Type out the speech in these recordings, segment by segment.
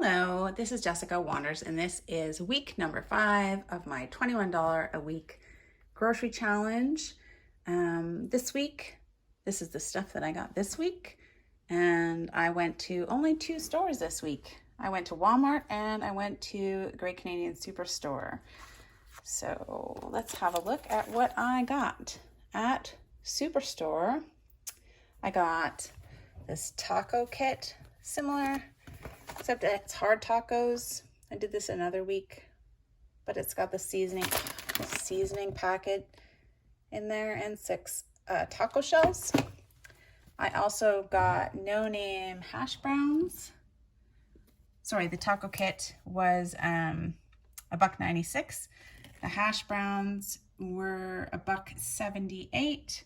Hello, this is Jessica Wanders, and this is week number 5 of my $21 a week grocery challenge. This week, this is the stuff that I got this week, and I went to only 2 stores this week. I went to Walmart and I went to Great Canadian Superstore. So let's have a look at what I got at Superstore. I got this taco kit, similar, except it's hard tacos. I did this another week, but it's got the seasoning packet in there and 6 taco shells. I also got no-name hash browns. Sorry, the taco kit was $1.96. The hash browns were $1.78.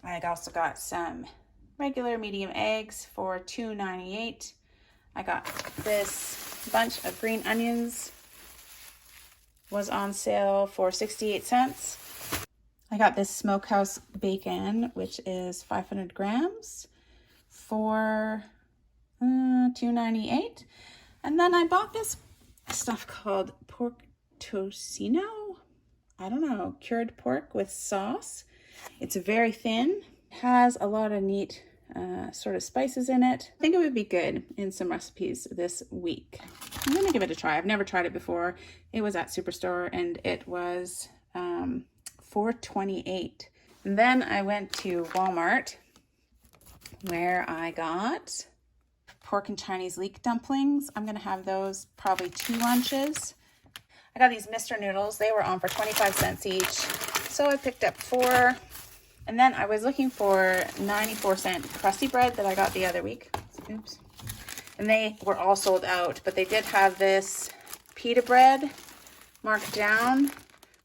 I also got some regular medium eggs for $2.98. I got this bunch of green onions, was on sale for 68 cents. I got this smokehouse bacon, which is 500 grams for $2.98. And then I bought this stuff called pork tocino. I don't know, cured pork with sauce. It's very thin, has a lot of neat sort of spices in it. I think it would be good in some recipes this week. I'm gonna give it a try. I've never tried it before. It was at Superstore and it was $4.28. And then I went to Walmart where I got pork and Chinese leek dumplings. I'm gonna have those probably 2 lunches. I got these Mr. Noodles. They were on for 25 cents each. So I picked up 4. And then I was looking for 94-cent crusty bread that I got the other week. Oops. And they were all sold out, but they did have this pita bread marked down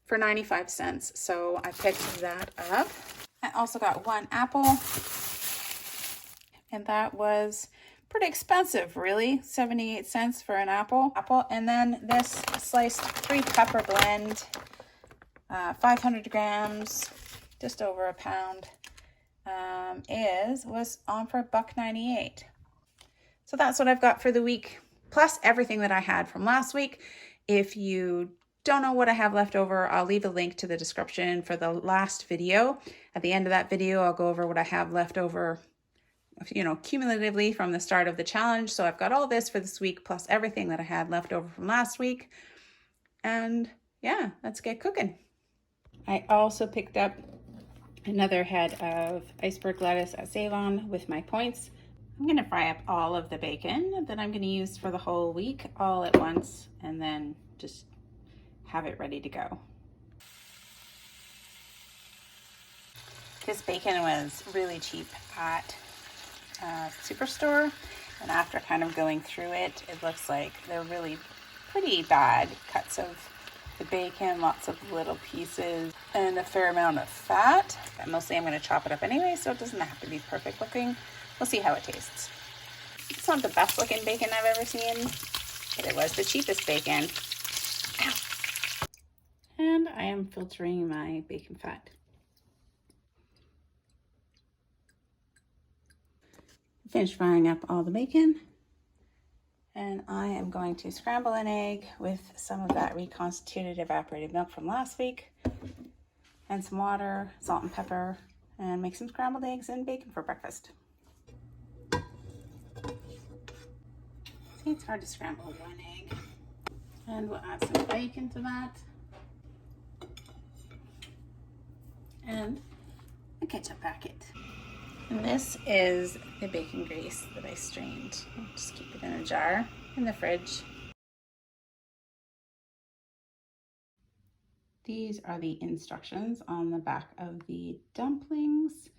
for 95 cents. So I picked that up. I also got 1 apple, and that was pretty expensive, really. 78 cents for an apple. And then this sliced 3 pepper blend, 500 grams, just over a pound, was on for $1.98. So that's what I've got for the week, plus everything that I had from last week. If you don't know what I have left over, I'll leave a link to the description for the last video. At the end of that video, I'll go over what I have left over, you know, cumulatively from the start of the challenge. So I've got all this for this week, plus everything that I had left over from last week. And yeah, let's get cooking. I also picked up another head of iceberg lettuce at Save-On with my points. I'm going to fry up all of the bacon that I'm going to use for the whole week all at once, and then just have it ready to go. This bacon was really cheap at Superstore, and after kind of going through it, it looks like they're really pretty bad cuts of the bacon, lots of little pieces, and a fair amount of fat. But mostly I'm going to chop it up anyway, so it doesn't have to be perfect looking. We'll see how it tastes. It's not the best looking bacon I've ever seen, but it was the cheapest bacon. Ow. And I am filtering my bacon fat. Finished frying up all the bacon. And I am going to scramble an egg with some of that reconstituted evaporated milk from last week and some water, salt and pepper, and make some scrambled eggs and bacon for breakfast. See, it's hard to scramble 1 egg. And we'll add some bacon to that. And a ketchup packet. And this is the bacon grease that I strained. I'll just keep it in a jar in the fridge. These are the instructions on the back of the dumplings.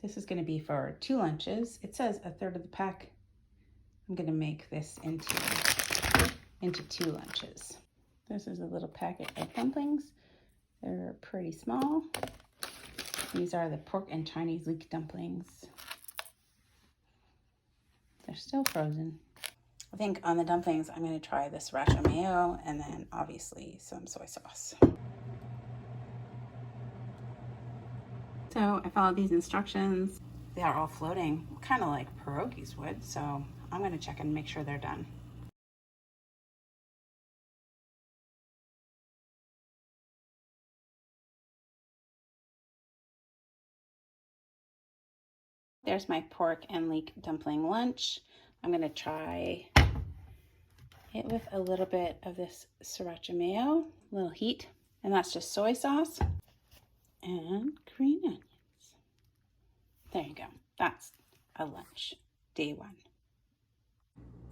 This is going to be for 2 lunches. It says 1/3 of the pack. I'm going to make this into 2 lunches. This is a little packet of dumplings. They're pretty small. These are the pork and Chinese leek dumplings. They're still frozen. I think on the dumplings, I'm going to try the sriracha mayo and then obviously some soy sauce. So I followed these instructions. They are all floating, kind of like pierogies would. So I'm going to check and make sure they're done. There's my pork and leek dumpling lunch. I'm gonna try it with a little bit of this sriracha mayo, a little heat, and that's just soy sauce and green onions. There you go. That's a lunch, day one.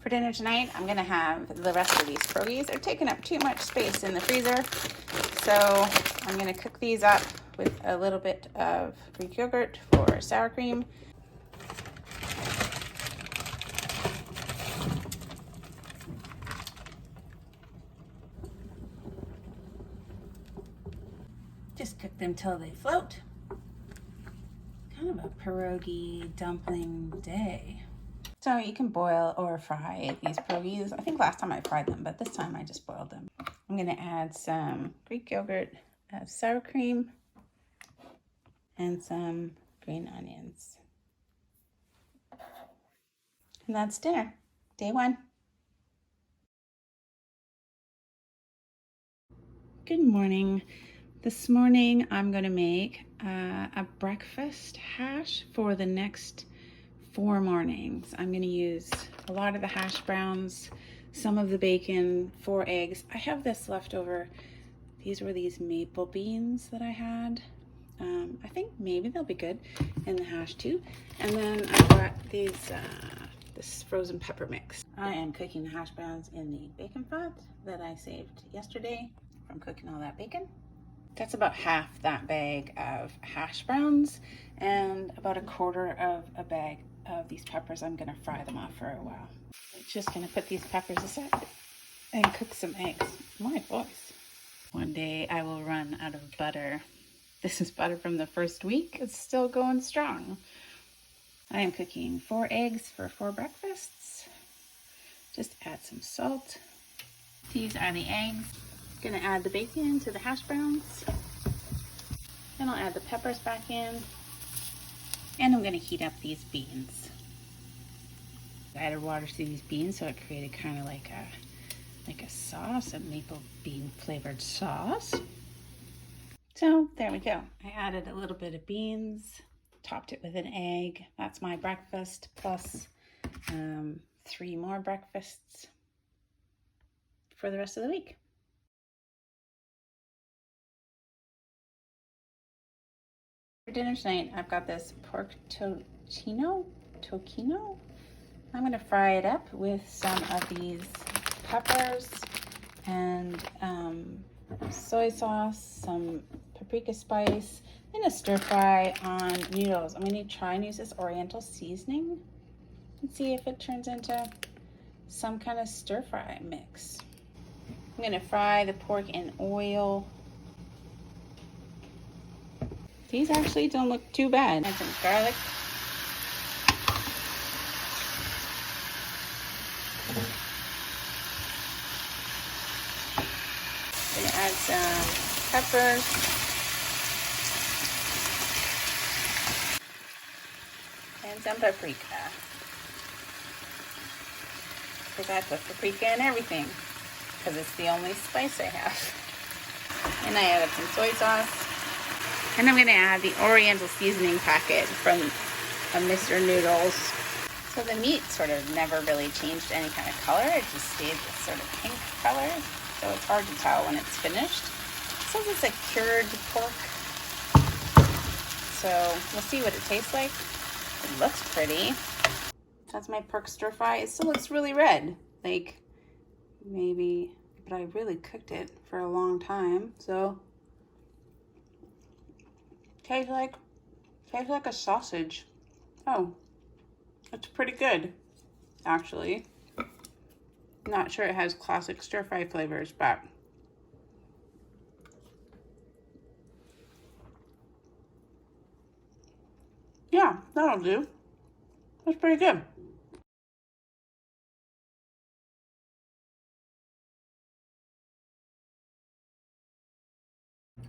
For dinner tonight, I'm gonna have the rest of these pierogies. They're taking up too much space in the freezer, so I'm gonna cook these up with a little bit of Greek yogurt for sour cream. Just cook them till they float. Kind of a pierogi dumpling day. So you can boil or fry these pierogies. I think last time I fried them, but this time I just boiled them. I'm gonna add some Greek yogurt, sour cream, and some green onions. And that's dinner, day one. Good morning. This morning I'm gonna make a breakfast hash for the next 4 mornings. I'm gonna use a lot of the hash browns, some of the bacon, 4 eggs. I have this left over. These were these maple beans that I had. I think maybe they'll be good in the hash too. And then I got these, this frozen pepper mix. I am cooking the hash browns in the bacon fat that I saved yesterday from cooking all that bacon. That's about half that bag of hash browns and about 1/4 of a bag of these peppers. I'm gonna fry them off for a while. Just gonna put these peppers aside and cook some eggs. My voice. One day I will run out of butter. This is butter from the first week. It's still going strong. I am cooking 4 eggs for 4 breakfasts. Just add some salt. These are the eggs. Gonna add the bacon to the hash browns. Then I'll add the peppers back in. And I'm gonna heat up these beans. I added water to these beans so it created kind of like a sauce, a maple bean flavored sauce. So there we go. I added a little bit of beans, topped it with an egg. That's my breakfast plus 3 more breakfasts for the rest of the week. For dinner tonight, I've got this pork tocino. I'm gonna fry it up with some of these peppers and soy sauce, some paprika spice, and a stir fry on noodles. I'm gonna try and use this oriental seasoning and see if it turns into some kind of stir fry mix. I'm gonna fry the pork in oil. These actually don't look too bad. Add some garlic. Gonna add some peppers. And some paprika. Because I put paprika in everything. Because it's the only spice I have. And I added some soy sauce. And I'm going to add the oriental seasoning packet from Mr. Noodles. So the meat sort of never really changed any kind of color. It just stayed this sort of pink color. So it's hard to tell when it's finished. It says it's a cured pork. So we'll see what it tastes like. It looks pretty. That's my pork stir fry. It still looks really red. Like maybe, but I really cooked it for a long time. So tastes like a sausage. Oh, it's pretty good, actually. Not sure it has classic stir fry flavors, but yeah, that'll do. That's pretty good.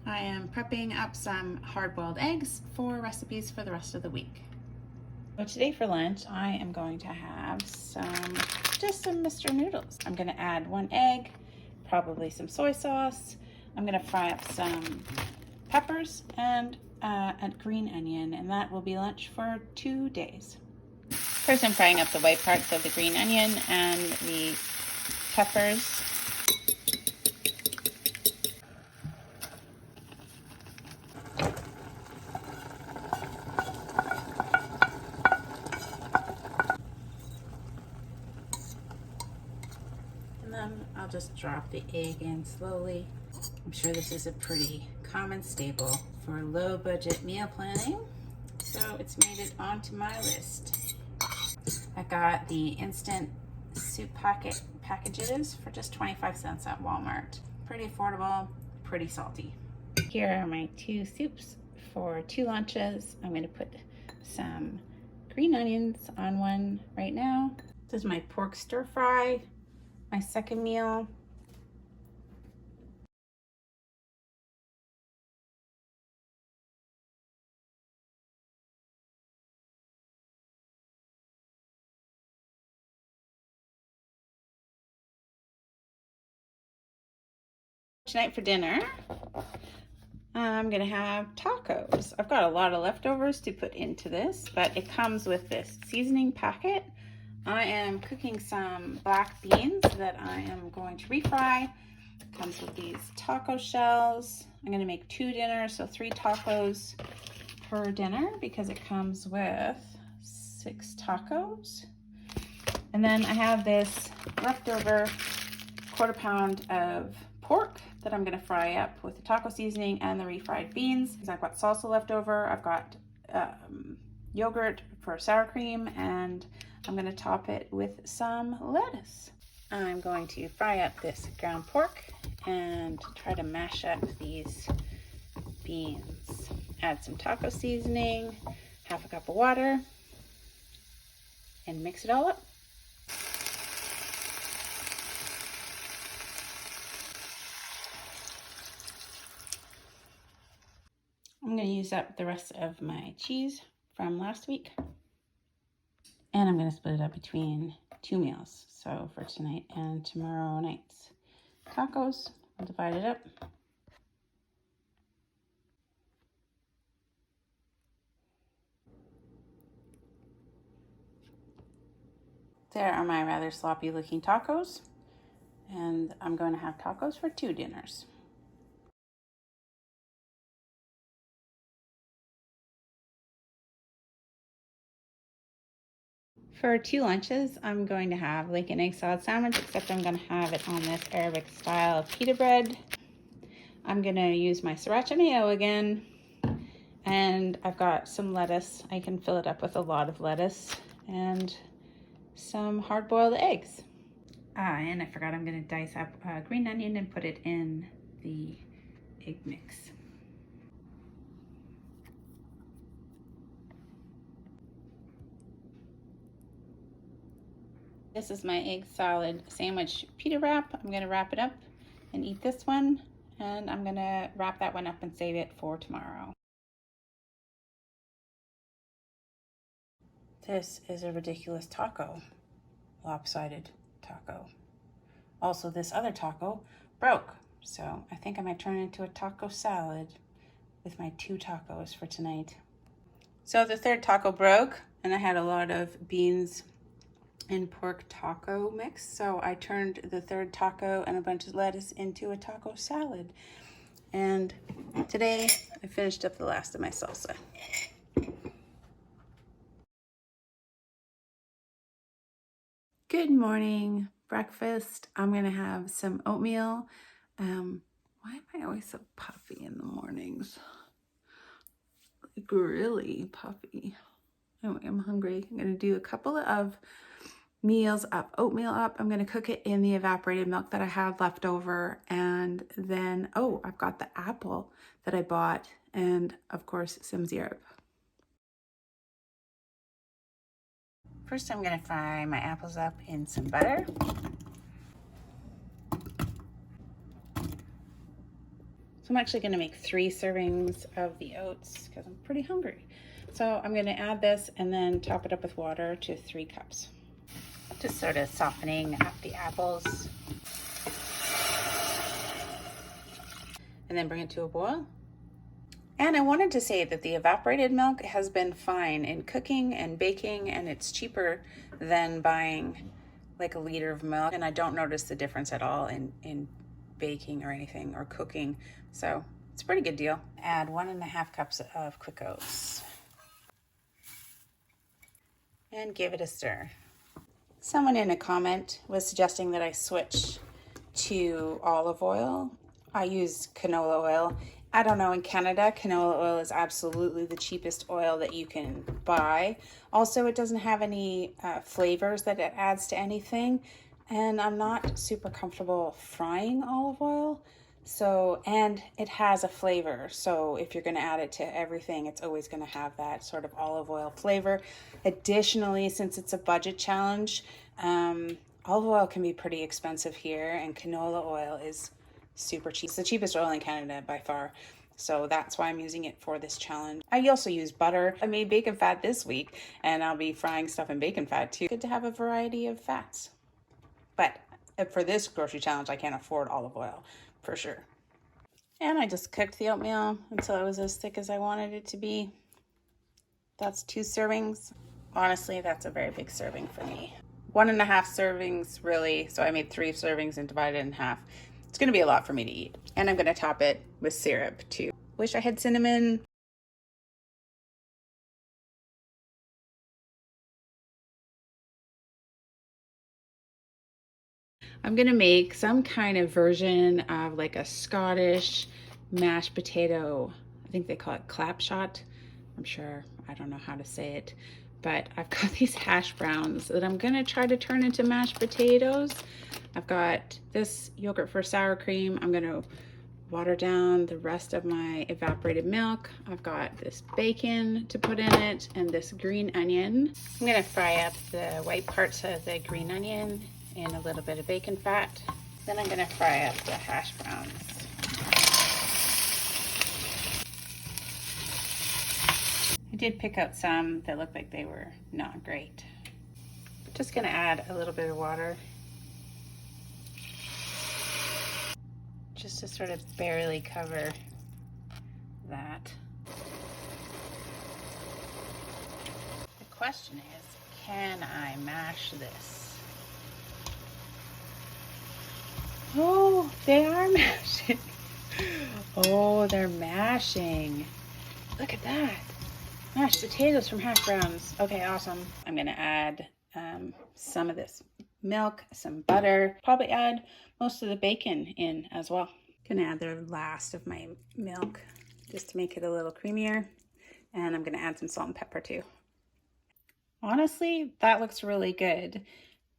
I am prepping up some hard-boiled eggs for recipes for the rest of the week. So today for lunch, I am going to have just some Mr. Noodles. I'm gonna add 1 egg, probably some soy sauce. I'm gonna fry up some peppers and a green onion, and that will be lunch for 2 days. First, I'm frying up the white parts of the green onion and the peppers. And then I'll just drop the egg in slowly. I'm sure this is a pretty common staple for low budget meal planning, so it's made it onto my list. I got the instant soup packages for just 25 cents at Walmart. Pretty affordable, pretty salty. Here are my 2 soups for 2 lunches. I'm gonna put some green onions on one right now. This is my pork stir fry, my second meal. Tonight for dinner, I'm gonna have tacos. I've got a lot of leftovers to put into this, but it comes with this seasoning packet. I am cooking some black beans that I am going to refry. It comes with these taco shells. I'm gonna make 2 dinners, so 3 tacos per dinner because it comes with 6 tacos. And then I have this leftover 1/4 pound of pork that I'm gonna fry up with the taco seasoning and the refried beans. I've got salsa left over. I've got yogurt for sour cream, and I'm gonna top it with some lettuce. I'm going to fry up this ground pork and try to mash up these beans. Add some taco seasoning, 1/2 cup of water, and mix it all up. I'm going to use up the rest of my cheese from last week. And I'm going to split it up between 2 meals. So for tonight and tomorrow night's tacos, I'll divide it up. There are my rather sloppy looking tacos. And I'm going to have tacos for 2 dinners. For 2 lunches, I'm going to have like an egg salad sandwich, except I'm going to have it on this Arabic style pita bread. I'm going to use my sriracha mayo again, and I've got some lettuce. I can fill it up with a lot of lettuce and some hard-boiled eggs. And I forgot, I'm going to dice up a green onion and put it in the egg mix. This is my egg salad sandwich pita wrap. I'm gonna wrap it up and eat this one, and I'm gonna wrap that one up and save it for tomorrow. This is a ridiculous taco, lopsided taco. Also, this other taco broke, so I think I might turn it into a taco salad with my 2 tacos for tonight. So the 3rd taco broke, and I had a lot of beans and pork taco mix, so I turned the 3rd taco and a bunch of lettuce into a taco salad. And today I finished up the last of my salsa. Good morning, breakfast. I'm gonna have some oatmeal. Why am I always so puffy in the mornings? Like really puffy. Anyway, I'm hungry. I'm gonna do a couple of meals up, oatmeal up. I'm going to cook it in the evaporated milk that I have left over. And then, oh, I've got the apple that I bought, and of course, some syrup. First, I'm going to fry my apples up in some butter. So I'm actually going to make 3 servings of the oats because I'm pretty hungry. So I'm going to add this and then top it up with water to 3 cups. Just sort of softening up the apples. And then bring it to a boil. And I wanted to say that the evaporated milk has been fine in cooking and baking, and it's cheaper than buying like a liter of milk. And I don't notice the difference at all in baking or anything or cooking. So it's a pretty good deal. Add 1.5 cups of quick oats and give it a stir. Someone in a comment was suggesting that I switch to olive oil. I use canola oil. I don't know, in Canada, canola oil is absolutely the cheapest oil that you can buy. Also, it doesn't have any flavors that it adds to anything. And I'm not super comfortable frying olive oil. So, and it has a flavor. So if you're going to add it to everything, it's always going to have that sort of olive oil flavor. Additionally, since it's a budget challenge, olive oil can be pretty expensive here, and canola oil is super cheap. It's the cheapest oil in Canada by far. So that's why I'm using it for this challenge. I also use butter. I made bacon fat this week, and I'll be frying stuff in bacon fat too. Good to have a variety of fats. But for this grocery challenge, I can't afford olive oil for sure. And I just cooked the oatmeal until it was as thick as I wanted it to be. That's 2 servings. Honestly, that's a very big serving for me. 1.5 servings really. So I made 3 servings and divided it in half. It's going to be a lot for me to eat. And I'm going to top it with syrup too. Wish I had cinnamon. I'm gonna make some kind of version of like a Scottish mashed potato. I think they call it clapshot. I'm sure, I don't know how to say it, but I've got these hash browns that I'm gonna try to turn into mashed potatoes. I've got this yogurt for sour cream. I'm gonna water down the rest of my evaporated milk. I've got this bacon to put in it and this green onion. I'm gonna fry up the white parts of the green onion in a little bit of bacon fat. Then I'm gonna fry up the hash browns. I did pick out some that looked like they were not great. Just gonna add a little bit of water, just to sort of barely cover that. The question is, can I mash this? Oh, they are mashing. Oh, they're mashing. Look at that. Mashed potatoes from hash browns. Okay, awesome. I'm gonna add some of this milk, some butter, probably add most of the bacon in as well. Gonna add the last of my milk just to make it a little creamier. And I'm gonna add some salt and pepper too. Honestly, that looks really good.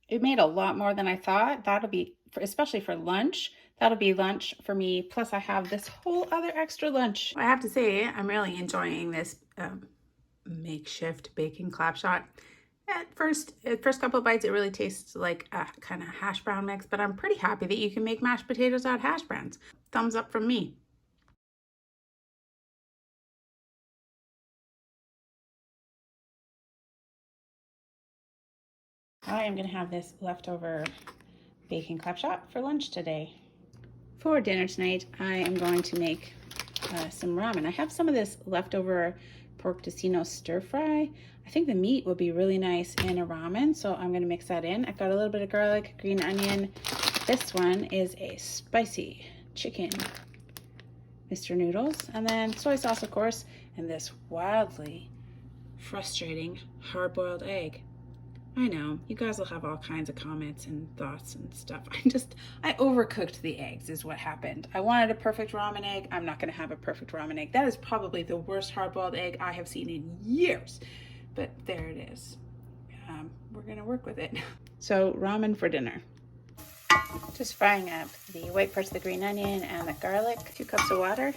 It made a lot more than I thought. That'll be, especially for lunch, that'll be lunch for me. Plus I have this whole other extra lunch. I have to say, I'm really enjoying this makeshift bacon clapshot. At first couple of bites, it really tastes like a kind of hash brown mix, but I'm pretty happy that you can make mashed potatoes out of hash browns. Thumbs up from me. I am gonna have this leftover bacon clapshot for lunch today. For dinner tonight, I am going to make some ramen. I have some of this leftover pork tocino stir fry. I think the meat would be really nice in a ramen, so I'm gonna mix that in. I've got a little bit of garlic, green onion. This one is a spicy chicken Mr. Noodles, and then soy sauce, of course, and this wildly frustrating hard-boiled egg. I know, you guys will have all kinds of comments and thoughts and stuff. I overcooked the eggs is what happened. I wanted a perfect ramen egg. I'm not gonna have a perfect ramen egg. That is probably the worst hard-boiled egg I have seen in years, but there it is. We're gonna work with it. So ramen for dinner. Just frying up the white parts of the green onion and the garlic. 2 cups of water.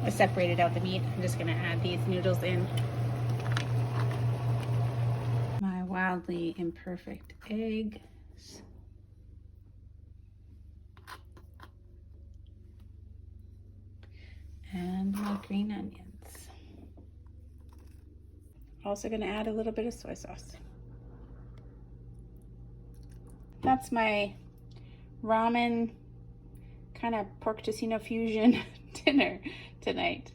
I separated out the meat. I'm just gonna add these noodles in. My wildly imperfect eggs. And my green onions. Also gonna add a little bit of soy sauce. That's my ramen kind of pork tocino fusion dinner tonight.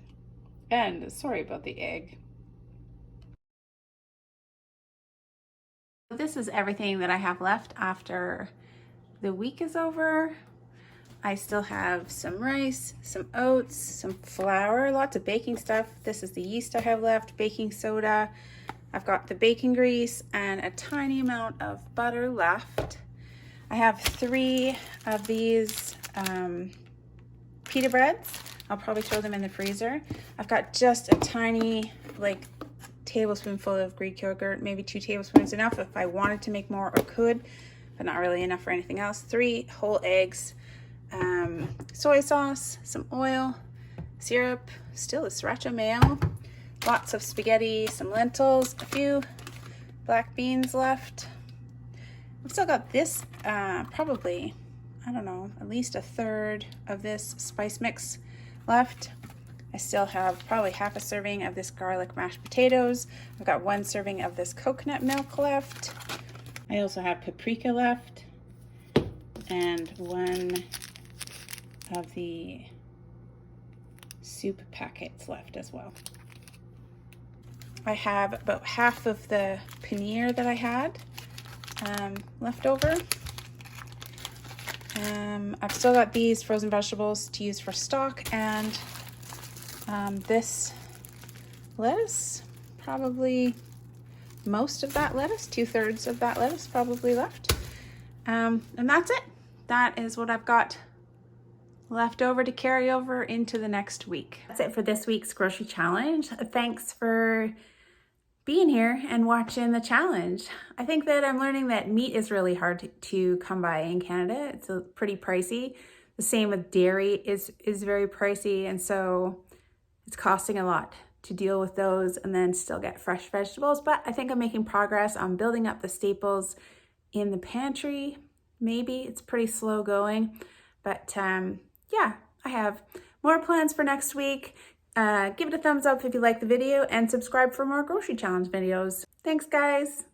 And sorry about the egg. This is everything that I have left after the week is over. I still have some rice, some oats, some flour, lots of baking stuff. This is the yeast I have left, baking soda. I've got the bacon grease and a tiny amount of butter left. I have 3 of these pita breads. I'll probably throw them in the freezer. I've got just a tiny, like, tablespoonful of Greek yogurt, maybe 2 tablespoons, enough if I wanted to make more or could, but not really enough for anything else. 3 whole eggs, soy sauce, some oil, syrup, still a sriracha mayo, lots of spaghetti, some lentils, a few black beans left. I've still got this, probably, I don't know, at least a third of this spice mix left. I still have probably half a serving of this garlic mashed potatoes. I've got 1 serving of this coconut milk left. I also have paprika left and 1 of the soup packets left as well. I have about half of the paneer that I had left over. I've still got these frozen vegetables to use for stock, and this lettuce, probably most of that lettuce, 2/3 of that lettuce probably left. And that's it. That is what I've got left over to carry over into the next week. That's it for this week's grocery challenge. Thanks for being here and watching the challenge. I think that I'm learning that meat is really hard to come by in Canada. It's pretty pricey. The same with dairy is very pricey, and so it's costing a lot to deal with those and then still get fresh vegetables. But I think I'm making progress on building up the staples in the pantry. Maybe it's pretty slow going, but yeah, I have more plans for next week. Give it a thumbs up if you like the video and subscribe for more grocery challenge videos. Thanks, guys.